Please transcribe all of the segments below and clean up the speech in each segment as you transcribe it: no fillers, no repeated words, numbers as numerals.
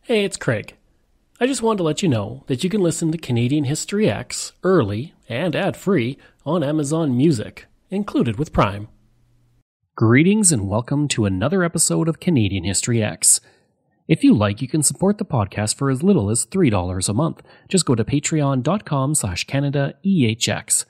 Hey, it's Craig. I just wanted to let you know that you can listen to Canadian History X early and ad-free on Amazon Music, included with Prime. Greetings and welcome to another episode of Canadian History X. If you like, you can support the podcast for as little as $3 a month. Just go to patreon.com/CanadaEHX.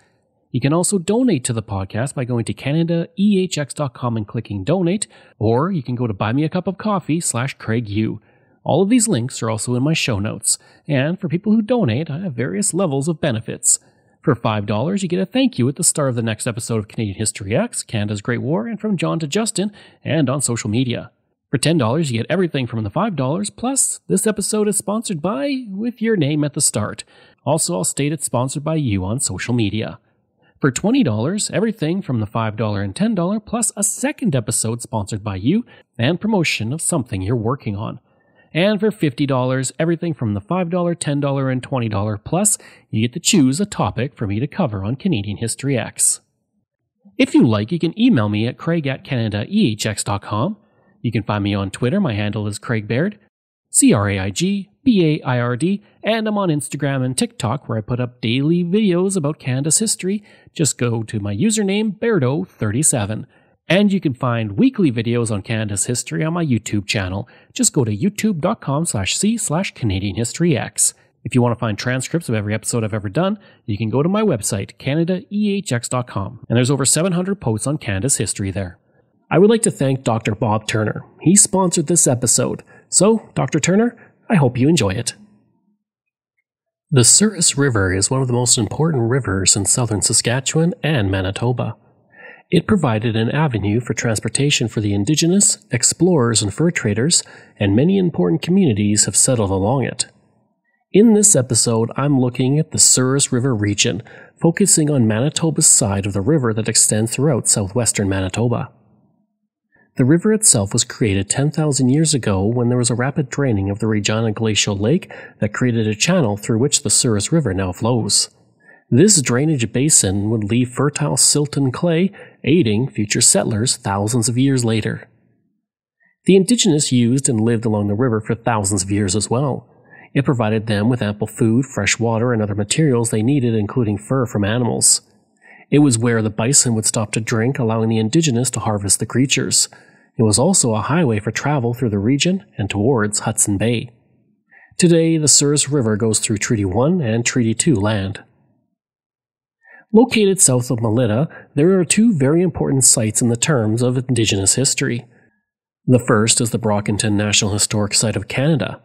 You can also donate to the podcast by going to CanadaEHX.com and clicking donate, or you can go to buymeacupofcoffee/CraigU. All of these links are also in my show notes, and for people who donate, I have various levels of benefits. For $5, you get a thank you at the start of the next episode of Canadian History X, Canada's Great War, and from John to Justin, and on social media. For $10, you get everything from the $5, plus this episode is sponsored by, with your name at the start. Also, I'll state it's sponsored by you on social media. For $20, everything from the $5 and $10, plus a second episode sponsored by you, and promotion of something you're working on. And for $50, everything from the $5, $10, and $20 plus, you get to choose a topic for me to cover on Canadian History X. If you like, you can email me at craig@canadaehx.com. You can find me on Twitter, my handle is Craig Baird, CraigBaird, and I'm on Instagram and TikTok where I put up daily videos about Canada's history. Just go to my username, Bairdo37. And you can find weekly videos on Canada's history on my YouTube channel. Just go to youtube.com/c/CanadianHistoryX. If you want to find transcripts of every episode I've ever done, you can go to my website, CanadaEHX.com, and there's over 700 posts on Canada's history there. I would like to thank Dr. Bob Turner. He sponsored this episode. So, Dr. Turner, I hope you enjoy it. The Souris River is one of the most important rivers in southern Saskatchewan and Manitoba. It provided an avenue for transportation for the Indigenous, explorers and fur traders, and many important communities have settled along it. In this episode, I'm looking at the Souris River region, focusing on Manitoba's side of the river that extends throughout southwestern Manitoba. The river itself was created 10,000 years ago when there was a rapid draining of the Regina Glacial Lake that created a channel through which the Souris River now flows. This drainage basin would leave fertile silt and clay, aiding future settlers thousands of years later. The Indigenous used and lived along the river for thousands of years as well. It provided them with ample food, fresh water, and other materials they needed, including fur from animals. It was where the bison would stop to drink, allowing the Indigenous to harvest the creatures. It was also a highway for travel through the region and towards Hudson Bay. Today, the Souris River goes through Treaty 1 and Treaty 2 land. Located south of Melita, there are two very important sites in the terms of Indigenous history. The first is the Brockington National Historic Site of Canada.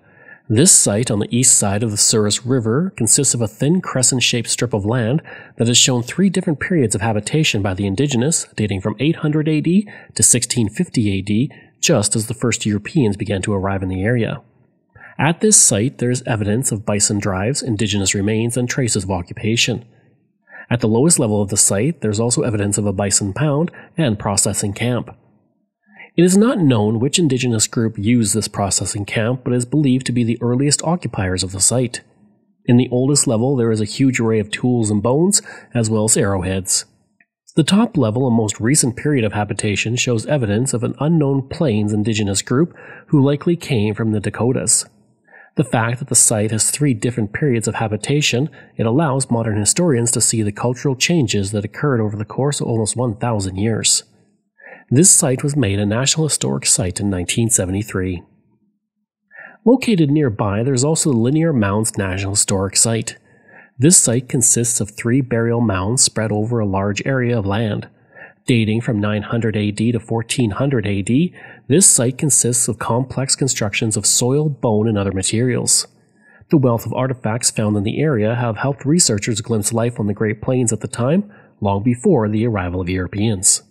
This site on the east side of the Souris River consists of a thin crescent-shaped strip of land that has shown three different periods of habitation by the Indigenous, dating from 800 AD to 1650 AD, just as the first Europeans began to arrive in the area. At this site, there is evidence of bison drives, Indigenous remains, and traces of occupation. At the lowest level of the site, there is also evidence of a bison pound and processing camp. It is not known which Indigenous group used this processing camp, but is believed to be the earliest occupiers of the site. In the oldest level, there is a huge array of tools and bones, as well as arrowheads. The top level and most recent period of habitation shows evidence of an unknown Plains Indigenous group who likely came from the Dakotas. The fact that the site has three different periods of habitation, it allows modern historians to see the cultural changes that occurred over the course of almost 1,000 years. This site was made a National Historic Site in 1973. Located nearby, there is also the Linear Mounds National Historic Site. This site consists of three burial mounds spread over a large area of land. Dating from 900 AD to 1400 AD, this site consists of complex constructions of soil, bone, and other materials. The wealth of artifacts found in the area have helped researchers glimpse life on the Great Plains at the time, long before the arrival of Europeans.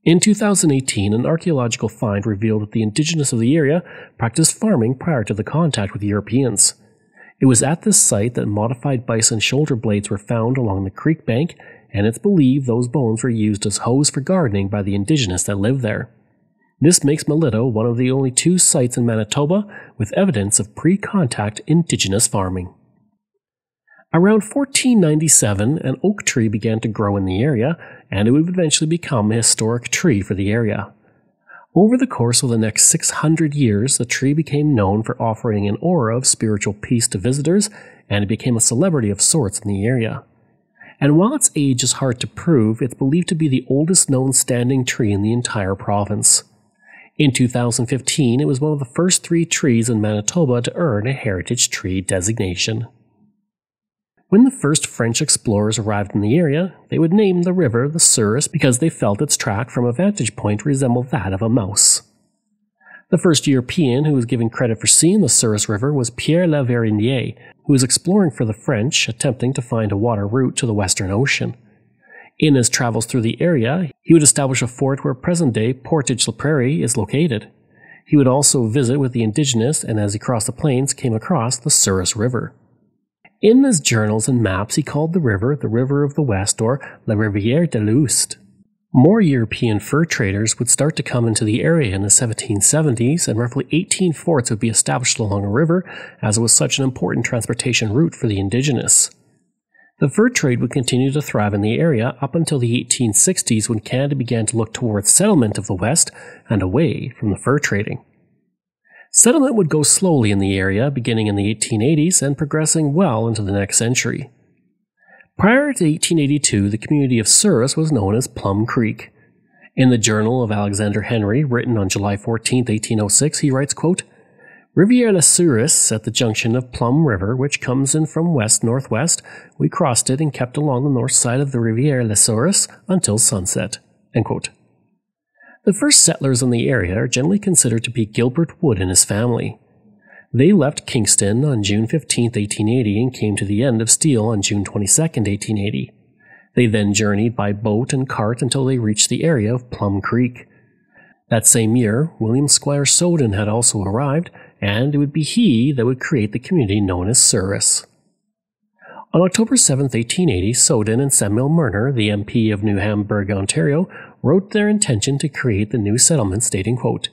In 2018, an archaeological find revealed that the Indigenous of the area practiced farming prior to the contact with Europeans. It was at this site that modified bison shoulder blades were found along the creek bank, and it's believed those bones were used as hoes for gardening by the Indigenous that lived there. This makes Melita one of the only two sites in Manitoba with evidence of pre-contact Indigenous farming. Around 1497, an oak tree began to grow in the area, and it would eventually become a historic tree for the area. Over the course of the next 600 years, the tree became known for offering an aura of spiritual peace to visitors, and it became a celebrity of sorts in the area. And while its age is hard to prove, it's believed to be the oldest known standing tree in the entire province. In 2015, it was one of the first 3 trees in Manitoba to earn a heritage tree designation. When the first French explorers arrived in the area, they would name the river the Souris because they felt its track from a vantage point resembled that of a mouse. The first European who was given credit for seeing the Souris River was Pierre Le Verinier, who was exploring for the French, attempting to find a water route to the Western Ocean. In his travels through the area, he would establish a fort where present-day Portage-la-Prairie is located. He would also visit with the Indigenous, and as he crossed the plains, came across the Souris River. In his journals and maps, he called the River of the West, or La Rivière de l'Ouest. More European fur traders would start to come into the area in the 1770s, and roughly 18 forts would be established along the river, as it was such an important transportation route for the Indigenous. The fur trade would continue to thrive in the area up until the 1860s, when Canada began to look towards settlement of the West and away from the fur trading. Settlement would go slowly in the area, beginning in the 1880s and progressing well into the next century. Prior to 1882, the community of Souris was known as Plum Creek. In the Journal of Alexander Henry, written on July 14, 1806, he writes, quote, Rivière-la-Souris, at the junction of Plum River, which comes in from west-northwest, we crossed it and kept along the north side of the Rivière-la-Souris until sunset. End quote. The first settlers in the area are generally considered to be Gilbert Wood and his family. They left Kingston on June 15, 1880 and came to the end of Steele on June 22, 1880. They then journeyed by boat and cart until they reached the area of Plum Creek. That same year, William Squire Soden had also arrived, and it would be he that would create the community known as Souris. On October 7, 1880, Soden and Samuel Murner, the MP of New Hamburg, Ontario, wrote their intention to create the new settlement, stating, quote,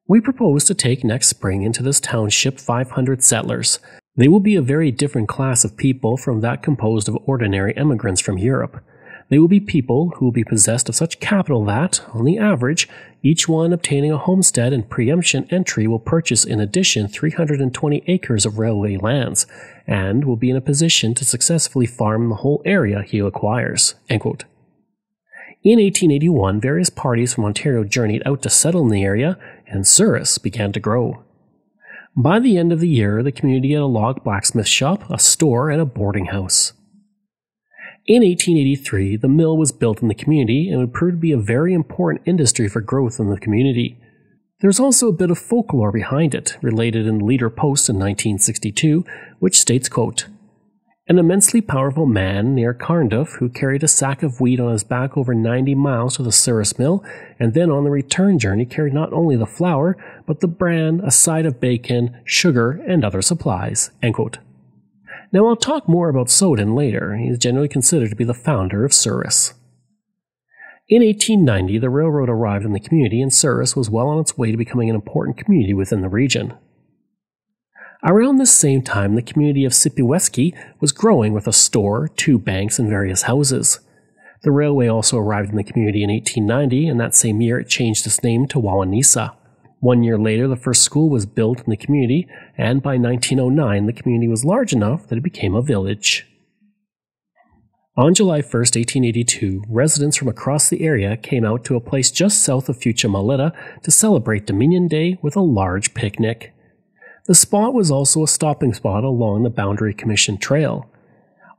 We propose to take next spring into this township 500 settlers. They will be a very different class of people from that composed of ordinary emigrants from Europe. They will be people who will be possessed of such capital that, on the average, each one obtaining a homestead and preemption entry will purchase in addition 320 acres of railway lands, and will be in a position to successfully farm the whole area he acquires. End quote. In 1881, various parties from Ontario journeyed out to settle in the area, and Souris began to grow. By the end of the year, the community had a log blacksmith shop, a store, and a boarding house. In 1883, the mill was built in the community and would prove to be a very important industry for growth in the community. There's also a bit of folklore behind it, related in Leader Post in 1962, which states, quote, An immensely powerful man near Carnduff who carried a sack of wheat on his back over 90 miles to the Souris mill, and then on the return journey carried not only the flour, but the bran, a side of bacon, sugar, and other supplies. End quote. Now I'll talk more about Soden later. He is generally considered to be the founder of Souris. In 1890, the railroad arrived in the community, and Souris was well on its way to becoming an important community within the region. Around this same time, the community of Sipiweski was growing with a store, 2 banks, and various houses. The railway also arrived in the community in 1890, and that same year it changed its name to Wawanesa. 1 year later, the first school was built in the community, and by 1909, the community was large enough that it became a village. On July 1, 1882, residents from across the area came out to a place just south of Fucha-Malita to celebrate Dominion Day with a large picnic. The spot was also a stopping spot along the Boundary Commission Trail.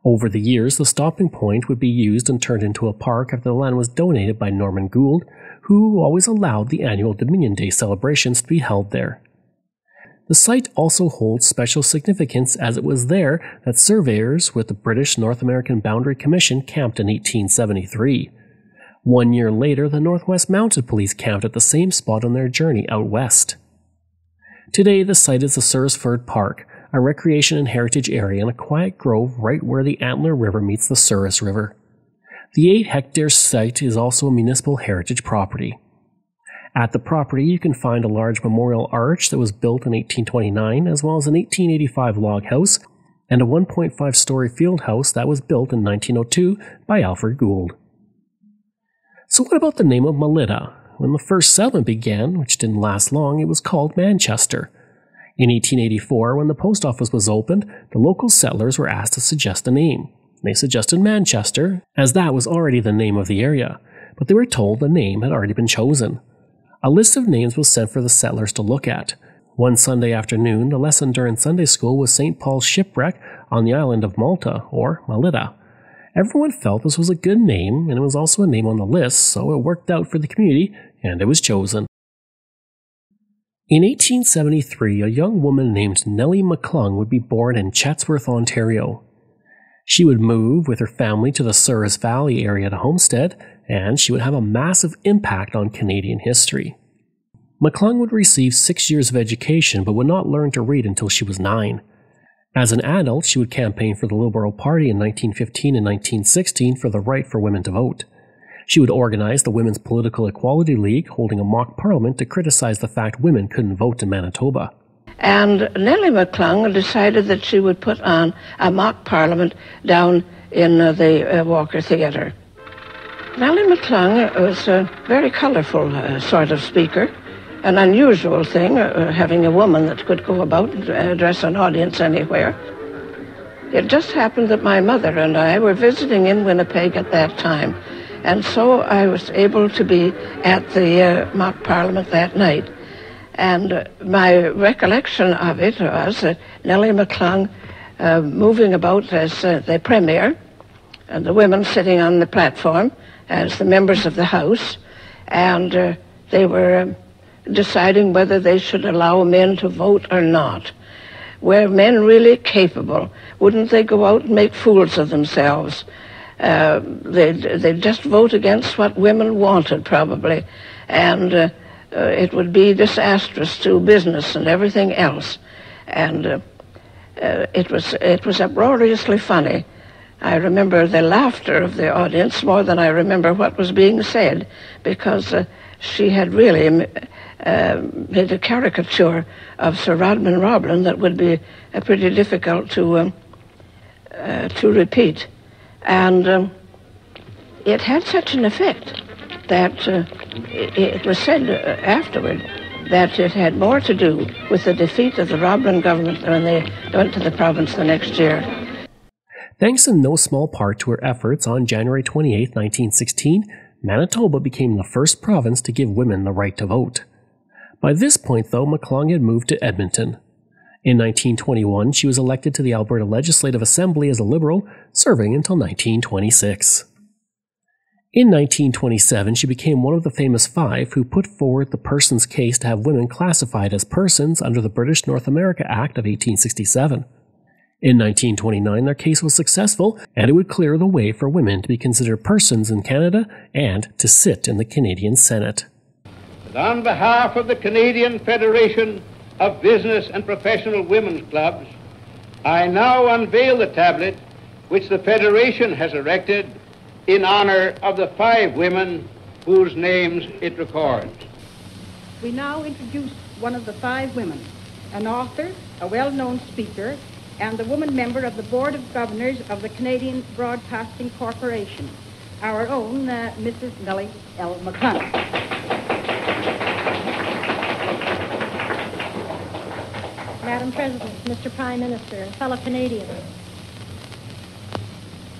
Over the years, the stopping point would be used and turned into a park after the land was donated by Norman Gould, who always allowed the annual Dominion Day celebrations to be held there. The site also holds special significance as it was there that surveyors with the British North American Boundary Commission camped in 1873. 1 year later, the Northwest Mounted Police camped at the same spot on their journey out west. Today, the site is the Sourisford Park, a recreation and heritage area in a quiet grove right where the Antler River meets the Souris River. The 8-hectare site is also a municipal heritage property. At the property, you can find a large memorial arch that was built in 1829, as well as an 1885 log house and a 1.5-story field house that was built in 1902 by Alfred Gould. So what about the name of Malita? When the first settlement began, which didn't last long, it was called Manchester. In 1884, when the post office was opened, the local settlers were asked to suggest a name. They suggested Manchester, as that was already the name of the area, but they were told the name had already been chosen. A list of names was sent for the settlers to look at. One Sunday afternoon, the lesson during Sunday school was St. Paul's Shipwreck on the island of Malta, or Melita. Everyone felt this was a good name, and it was also a name on the list, so it worked out for the community, and it was chosen. In 1873, a young woman named Nellie McClung would be born in Chatsworth, Ontario. She would move with her family to the Souris Valley area to homestead, and she would have a massive impact on Canadian history. McClung would receive 6 years of education but would not learn to read until she was 9. As an adult, she would campaign for the Liberal Party in 1915 and 1916 for the right for women to vote. She would organize the Women's Political Equality League, holding a mock parliament to criticize the fact women couldn't vote in Manitoba. And Nellie McClung decided that she would put on a mock parliament down in the Walker Theatre. Nellie McClung was a very colourful sort of speaker, an unusual thing, having a woman that could go about and address an audience anywhere. It just happened that my mother and I were visiting in Winnipeg at that time, and so I was able to be at the mock parliament that night. And my recollection of it was that Nellie McClung moving about as the premier, and the women sitting on the platform as the members of the House, and they were deciding whether they should allow men to vote or not. Were men really capable? Wouldn't they go out and make fools of themselves? They'd just vote against what women wanted, probably, and it would be disastrous to business and everything else. And it was uproariously funny. I remember the laughter of the audience more than I remember what was being said, because she had really made a caricature of Sir Rodman Roblin that would be pretty difficult to repeat. And it had such an effect that it was said afterward that it had more to do with the defeat of the Roblin government when they went to the province the next year. Thanks in no small part to her efforts, on January 28, 1916, Manitoba became the first province to give women the right to vote. By this point, though, McClung had moved to Edmonton. In 1921, she was elected to the Alberta Legislative Assembly as a Liberal, serving until 1926. In 1927, she became one of the famous 5 who put forward the person's case to have women classified as persons under the British North America Act of 1867. In 1929, their case was successful, and it would clear the way for women to be considered persons in Canada and to sit in the Canadian Senate. On behalf of the Canadian Federation of Business and Professional Women's Clubs, I now unveil the tablet which the Federation has erected in honor of the 5 women whose names it records. We now introduce one of the 5 women, an author, a well-known speaker, and the woman member of the Board of Governors of the Canadian Broadcasting Corporation, our own Mrs. Nellie L. McClung. Madam President, Mr. Prime Minister, and fellow Canadians,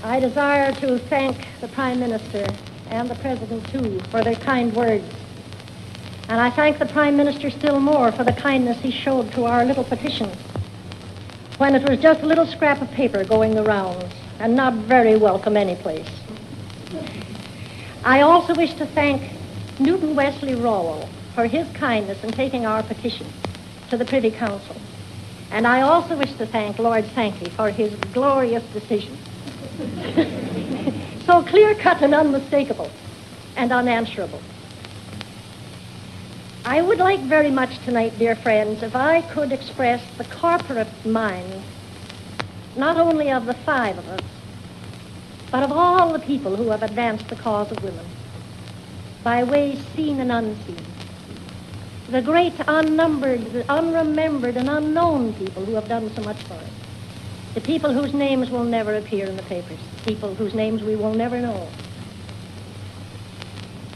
I desire to thank the Prime Minister and the President, too, for their kind words. And I thank the Prime Minister still more for the kindness he showed to our little petition, when it was just a little scrap of paper going the rounds and not very welcome anyplace. I also wish to thank Newton Wesley Rowell for his kindness in taking our petition to the Privy Council. And I also wish to thank Lord Sankey for his glorious decision. So clear-cut and unmistakable and unanswerable. I would like very much tonight, dear friends, if I could express the corporate mind, not only of the 5 of us, but of all the people who have advanced the cause of women, by ways seen and unseen. The great unnumbered, the unremembered, and unknown people who have done so much for us. The people whose names will never appear in the papers. People whose names we will never know.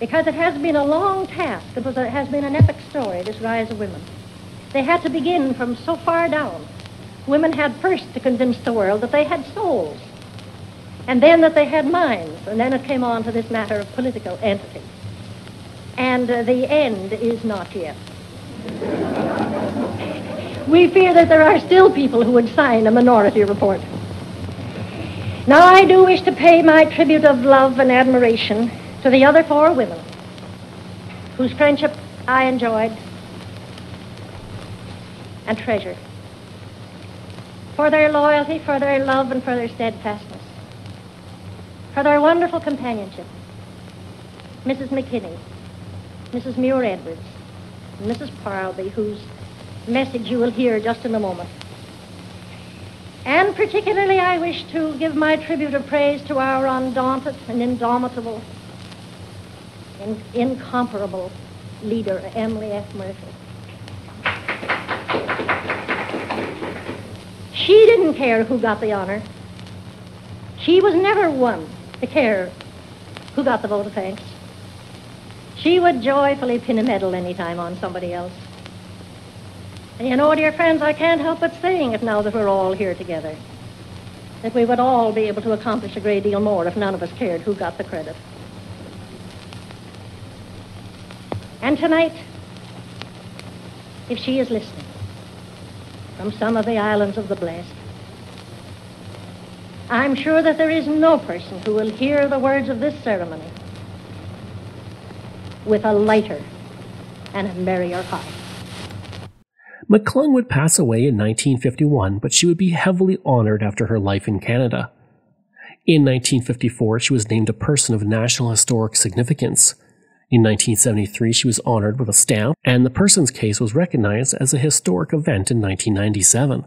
because it has been a long task. It has been an epic story, this rise of women. They had to begin from so far down. Women had first to convince the world that they had souls, and then that they had minds, and then it came on to this matter of political entity. And the end is not yet. We fear that there are still people who would sign a minority report. Now, I do wish to pay my tribute of love and admiration to the other 4 women, whose friendship I enjoyed and treasured, for their loyalty, for their love, and for their steadfastness, for their wonderful companionship. Mrs. McKinney, Mrs. Muir Edwards, and Mrs. Parlby, whose message you will hear just in a moment. And particularly I wish to give my tribute of praise to our undaunted and indomitable and incomparable leader, Emily F. Murphy. She didn't care who got the honor. She was never one to care who got the vote of thanks. She would joyfully pin a medal any time on somebody else. And you know, dear friends, I can't help but saying it now that we're all here together, that we would all be able to accomplish a great deal more if none of us cared who got the credit. And tonight, if she is listening from some of the islands of the blessed, I'm sure that there is no person who will hear the words of this ceremony with a lighter and a merrier heart. McClung would pass away in 1951, but she would be heavily honored after her life in Canada. In 1954, she was named a Person of National Historic Significance. In 1973, she was honored with a stamp, and the person's case was recognized as a historic event in 1997.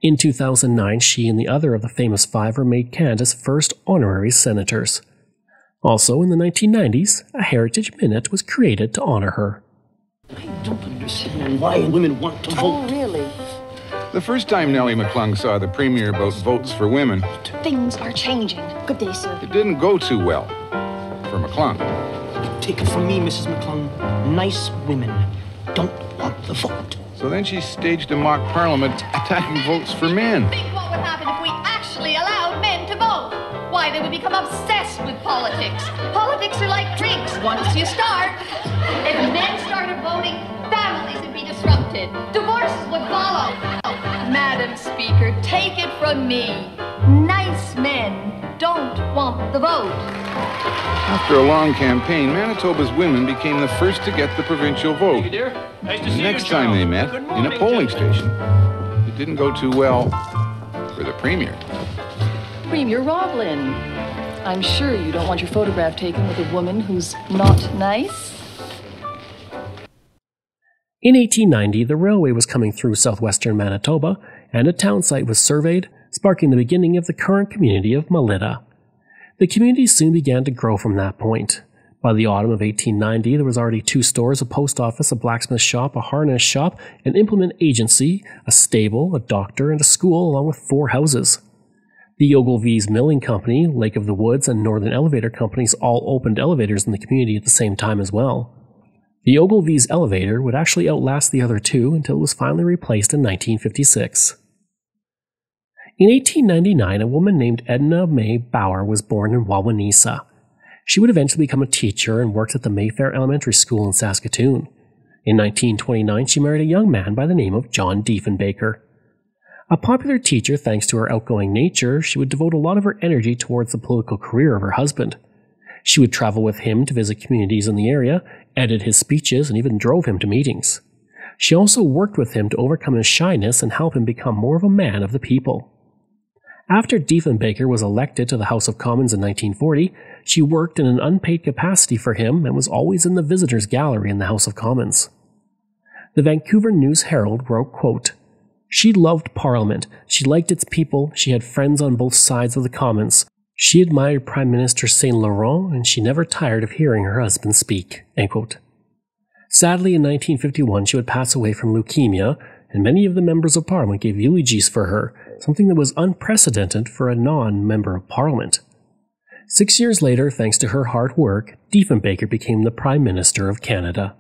In 2009, she and the other of the famous 5 were made Canada's first honorary senators. Also, in the 1990s, a Heritage Minute was created to honor her. I don't understand why women want to vote. Oh, really? The first time Nellie McClung saw the Premier about votes for women, Things are changing. Good day, sir. it didn't go too well for McClung. Take it from me, Mrs. McClung. Nice women don't want the vote. So then she staged a mock parliament attacking votes for men. Think what would happen if we actually allowed men to vote. Why, they would become obsessed with politics. Politics are like drinks. Once you start, if men started voting, families would be disrupted. Divorces would follow. Madam Speaker, take it from me. Nice men don't want the vote. After a long campaign, Manitoba's women became the first to get the provincial vote. Hey, dear. Nice to The see next you, time Charles. they met, Good in morning, a polling gentlemen. station, it didn't go too well for the Premier. Premier Roblin, I'm sure you don't want your photograph taken with a woman who's not nice. In 1890, the railway was coming through southwestern Manitoba, and a town site was surveyed, sparking the beginning of the current community of Melita. The community soon began to grow from that point. By the autumn of 1890, there was already 2 stores, a post office, a blacksmith shop, a harness shop, an implement agency, a stable, a doctor, and a school, along with 4 houses. The Ogilvy's Milling Company, Lake of the Woods, and Northern Elevator Companies all opened elevators in the community at the same time as well. The Ogilvy's elevator would actually outlast the other 2 until it was finally replaced in 1956. In 1899, a woman named Edna May Bauer was born in Wawanesa. She would eventually become a teacher and worked at the Mayfair Elementary School in Saskatoon. In 1929, she married a young man by the name of John Diefenbaker. A popular teacher, thanks to her outgoing nature, she would devote a lot of her energy towards the political career of her husband. She would travel with him to visit communities in the area, edit his speeches, and even drove him to meetings. She also worked with him to overcome his shyness and help him become more of a man of the people. After Diefenbaker was elected to the House of Commons in 1940, she worked in an unpaid capacity for him and was always in the visitors' gallery in the House of Commons. The Vancouver News Herald wrote, quote, "She loved Parliament, she liked its people, she had friends on both sides of the Commons. She admired Prime Minister St. Laurent, and she never tired of hearing her husband speak." End quote. Sadly, in 1951, she would pass away from leukemia, and many of the members of Parliament gave eulogies for her, something that was unprecedented for a non-member of Parliament. 6 years later, thanks to her hard work, Diefenbaker became the Prime Minister of Canada.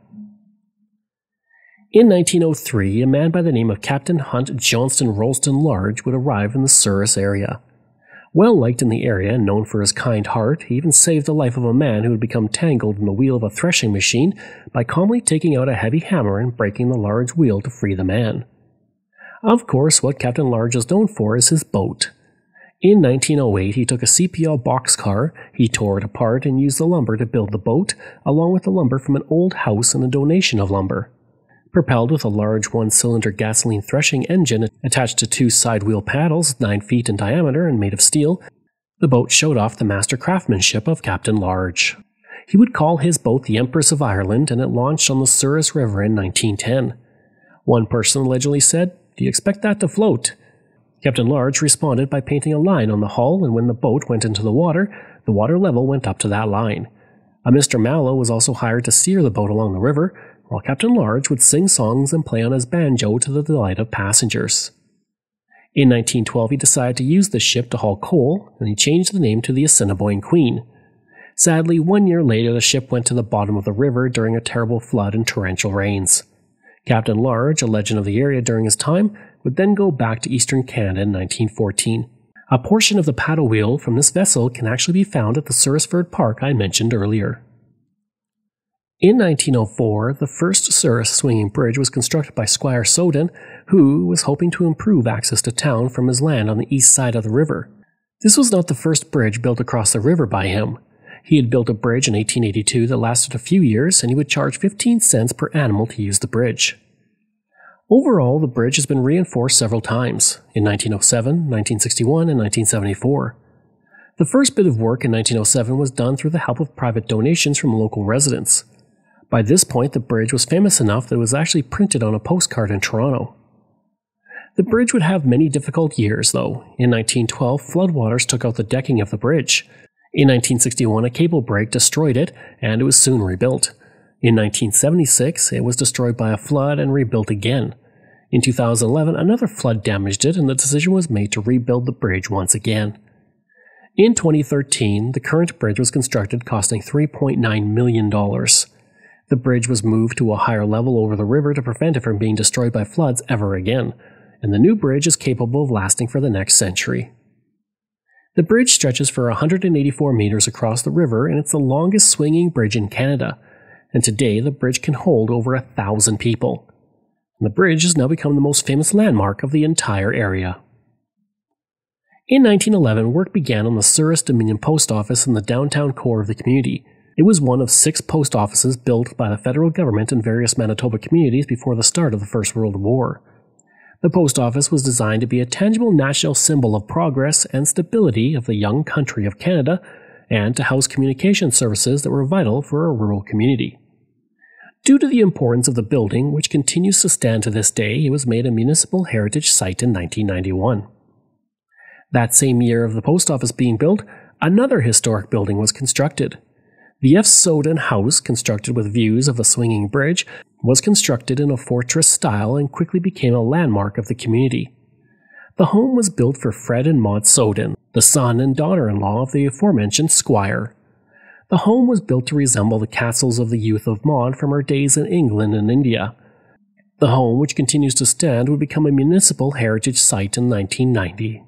In 1903, a man by the name of Captain Hunt Johnston Ralston Large would arrive in the Souris area. Well liked in the area and known for his kind heart, he even saved the life of a man who had become tangled in the wheel of a threshing machine by calmly taking out a heavy hammer and breaking the large wheel to free the man. Of course, what Captain Large is known for is his boat. In 1908, he took a CPL boxcar, he tore it apart and used the lumber to build the boat, along with the lumber from an old house and a donation of lumber. Propelled with a large one-cylinder gasoline threshing engine attached to 2 side wheel paddles 9 feet in diameter and made of steel, the boat showed off the master craftsmanship of Captain Large. He would call his boat the Empress of Ireland, and it launched on the Souris River in 1910. One person allegedly said, "Do you expect that to float?" Captain Large responded by painting a line on the hull, and when the boat went into the water level went up to that line. A Mr. Mallow was also hired to steer the boat along the river, while Captain Large would sing songs and play on his banjo to the delight of passengers. In 1912, he decided to use the ship to haul coal, and he changed the name to the Assiniboine Queen. Sadly, 1 year later, the ship went to the bottom of the river during a terrible flood and torrential rains. Captain Large, a legend of the area during his time, would then go back to eastern Canada in 1914. A portion of the paddle wheel from this vessel can actually be found at the Souris River Park I mentioned earlier. In 1904, the first Souris swinging bridge was constructed by Squire Soden, who was hoping to improve access to town from his land on the east side of the river. This was not the first bridge built across the river by him. He had built a bridge in 1882 that lasted a few years, and he would charge 15 cents per animal to use the bridge. Overall, the bridge has been reinforced several times, in 1907, 1961, and 1974. The first bit of work in 1907 was done through the help of private donations from local residents. By this point, the bridge was famous enough that it was actually printed on a postcard in Toronto. The bridge would have many difficult years, though. In 1912, floodwaters took out the decking of the bridge. In 1961, a cable break destroyed it, and it was soon rebuilt. In 1976, it was destroyed by a flood and rebuilt again. In 2011, another flood damaged it, and the decision was made to rebuild the bridge once again. In 2013, the current bridge was constructed, costing $3.9 million. The bridge was moved to a higher level over the river to prevent it from being destroyed by floods ever again, and the new bridge is capable of lasting for the next century. The bridge stretches for 184 meters across the river, and it's the longest swinging bridge in Canada, and today the bridge can hold over 1,000 people. And the bridge has now become the most famous landmark of the entire area. In 1911, work began on the Souris Dominion Post Office in the downtown core of the community. It was one of 6 post offices built by the federal government in various Manitoba communities before the start of the First World War. The post office was designed to be a tangible national symbol of progress and stability of the young country of Canada, and to house communication services that were vital for a rural community. Due to the importance of the building, which continues to stand to this day, it was made a municipal heritage site in 1991. That same year of the post office being built, another historic building was constructed. The F. Soden House, constructed with views of the swinging bridge, was constructed in a fortress style and quickly became a landmark of the community. The home was built for Fred and Maud Soden, the son and daughter-in-law of the aforementioned Squire. The home was built to resemble the castles of the youth of Maud from her days in England and India. The home, which continues to stand, would become a municipal heritage site in 1990.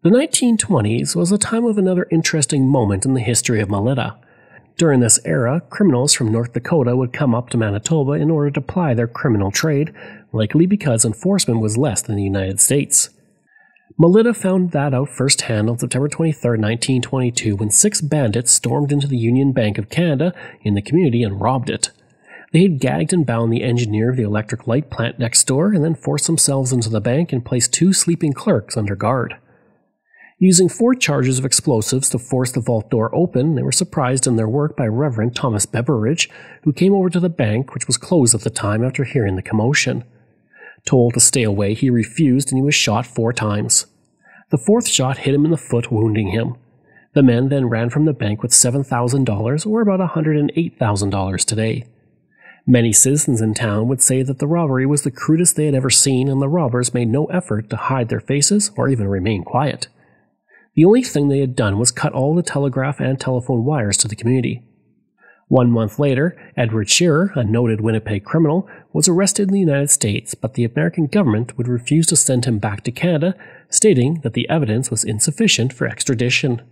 The 1920s was a time of another interesting moment in the history of Melita. During this era, criminals from North Dakota would come up to Manitoba in order to ply their criminal trade, likely because enforcement was less than the United States. Melita found that out firsthand on September 23, 1922, when 6 bandits stormed into the Union Bank of Canada in the community and robbed it. They had gagged and bound the engineer of the electric light plant next door and then forced themselves into the bank and placed 2 sleeping clerks under guard. Using 4 charges of explosives to force the vault door open, they were surprised in their work by Reverend Thomas Beveridge, who came over to the bank, which was closed at the time, after hearing the commotion. Told to stay away, he refused and he was shot 4 times. The 4th shot hit him in the foot, wounding him. The men then ran from the bank with $7,000, or about $108,000 today. Many citizens in town would say that the robbery was the crudest they had ever seen, and the robbers made no effort to hide their faces or even remain quiet. The only thing they had done was cut all the telegraph and telephone wires to the community. 1 month later, Edward Shearer, a noted Winnipeg criminal, was arrested in the United States, but the American government would refuse to send him back to Canada, stating that the evidence was insufficient for extradition.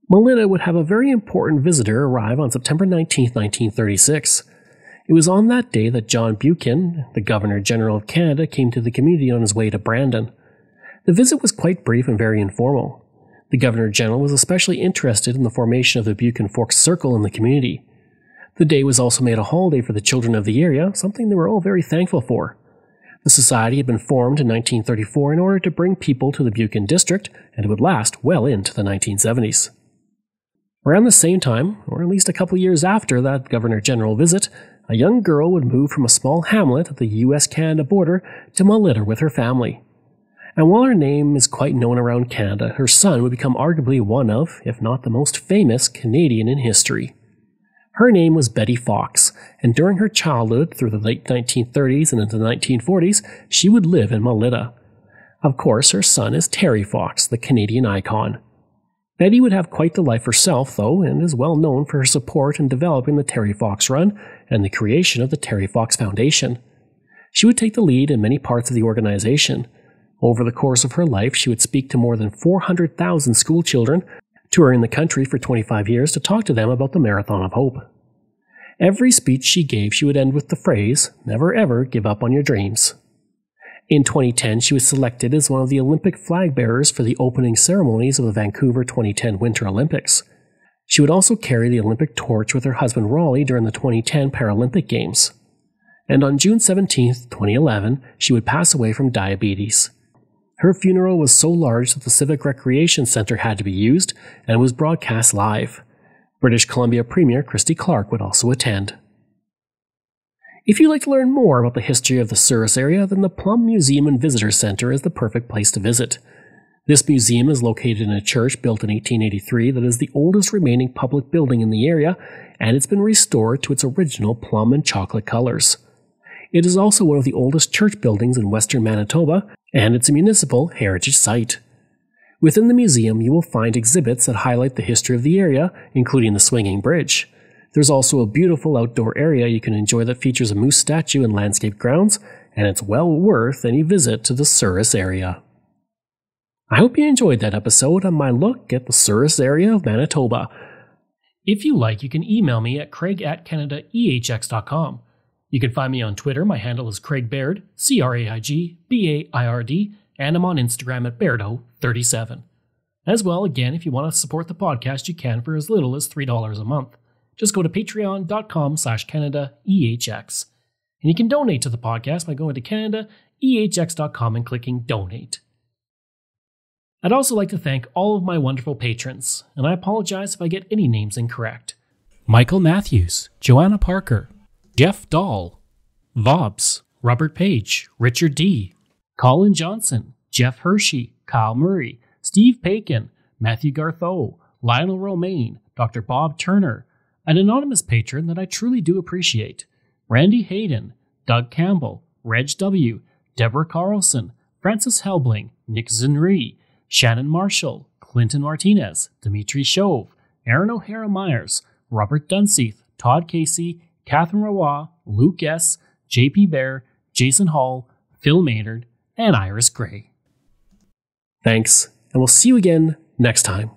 Melita would have a very important visitor arrive on September 19, 1936. It was on that day that John Buchan, the Governor-General of Canada, came to the community on his way to Brandon. The visit was quite brief and very informal. The Governor-General was especially interested in the formation of the Buchan Forks Circle in the community. The day was also made a holiday for the children of the area, something they were all very thankful for. The society had been formed in 1934 in order to bring people to the Buchan district, and it would last well into the 1970s. Around the same time, or at least a couple years after that Governor-General visit, a young girl would move from a small hamlet at the US-Canada border to Melita with her family. And while her name is quite known around Canada, her son would become arguably one of, if not the most famous, Canadian in history. Her name was Betty Fox, and during her childhood through the late 1930s and into the 1940s, she would live in Melita. Of course, her son is Terry Fox, the Canadian icon. Betty would have quite the life herself, though, and is well known for her support in developing the Terry Fox Run and the creation of the Terry Fox Foundation. She would take the lead in many parts of the organization. Over the course of her life, she would speak to more than 400,000 school children, touring the country for 25 years to talk to them about the Marathon of Hope. Every speech she gave, she would end with the phrase, "Never ever give up on your dreams." In 2010, she was selected as one of the Olympic flag bearers for the opening ceremonies of the Vancouver 2010 Winter Olympics. She would also carry the Olympic torch with her husband Raleigh during the 2010 Paralympic Games. And on June 17, 2011, she would pass away from diabetes. Her funeral was so large that the Civic Recreation Centre had to be used and was broadcast live. British Columbia Premier Christy Clark would also attend. If you'd like to learn more about the history of the Souris area, then the Plum Museum and Visitor Centre is the perfect place to visit. This museum is located in a church built in 1883 that is the oldest remaining public building in the area, and it's been restored to its original plum and chocolate colors. It is also one of the oldest church buildings in western Manitoba, and it's a municipal heritage site. Within the museum, you will find exhibits that highlight the history of the area, including the swinging bridge. There's also a beautiful outdoor area you can enjoy that features a moose statue and landscape grounds, and it's well worth any visit to the Souris area. I hope you enjoyed that episode on my look at the Souris area of Manitoba. If you like, you can email me at craig@canadaehx.com. You can find me on Twitter. My handle is Craig Baird, CraigBaird, and I'm on Instagram at Bairdo37. As well, again, if you want to support the podcast, you can for as little as $3 a month. Just go to patreon.com/CanadaEHX. And you can donate to the podcast by going to CanadaEHX.com and clicking Donate. I'd also like to thank all of my wonderful patrons, and I apologize if I get any names incorrect. Michael Matthews, Joanna Parker, Jeff Dahl, Vobs, Robert Page, Richard D., Colin Johnson, Jeff Hershey, Kyle Murray, Steve Pakin, Matthew Gartho, Lionel Romaine, Dr. Bob Turner, an anonymous patron that I truly do appreciate, Randy Hayden, Doug Campbell, Reg W., Deborah Carlson, Francis Helbling, Nick Zinri, Shannon Marshall, Clinton Martinez, Dimitri Chauve, Aaron O'Hara Myers, Robert Dunseith, Todd Casey, Catherine Roy, Luke S., JP Bear, Jason Hall, Phil Maynard, and Iris Gray. Thanks, and we'll see you again next time.